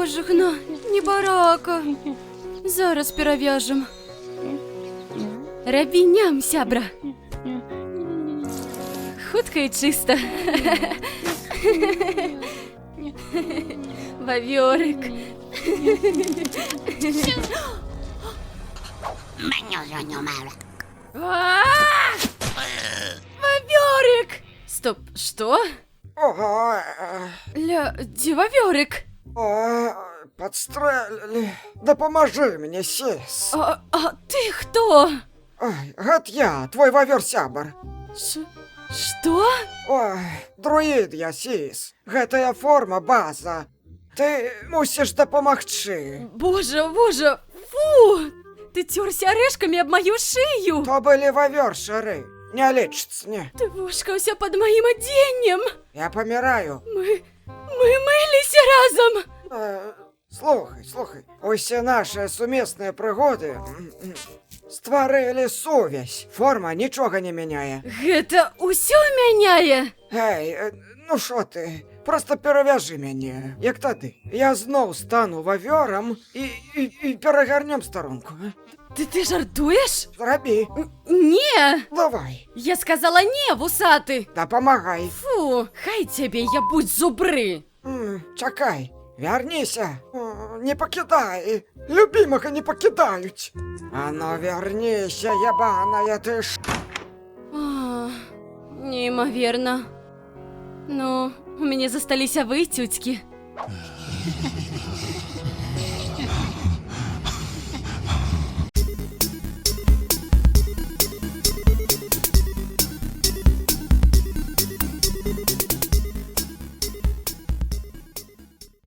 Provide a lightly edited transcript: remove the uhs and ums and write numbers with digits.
Ожгна, небарака. Зараз перавяжем. Рабі ням, сябра. Хутка і чиста. Вавёрик. Вавёрик! Стоп, что? Ого, Где Вавёрик? подстрелили. Да поможи мне, сис. А ты кто? Ой, гад я, твой вавёр-сябар. Что? Ой, друид я, сис. Гэтая форма база. Ты мусіш дапамагчы. Боже, боже, фу! Ты терся орешками об мою шею. То былі вавёршары. Не лечыцца, не. Ты вошкаўся под моим оденьем. Я паміраю. Мы мылись разом. Слухай. Усе наши сумесныя прыгоды стварылі сувязь. Форма нічога не мяняе. Гэта усё мяняе. Эй, ну шо ты? Просто перавяжы мяне, як тады. Я зноў стану вавёрам і перагарнем старонку. Ты жартуешь? Зрабі. Не! Давай. Я сказала не, вусаты. Дапамагай. Фу, хай тебе я будь зубры. Чакай, вярніся. Не пакідай. Любімага не пакідаюць. А ну вярніся, ябаная ты ж. Неимоверно. Ну, у меня застались вытютки.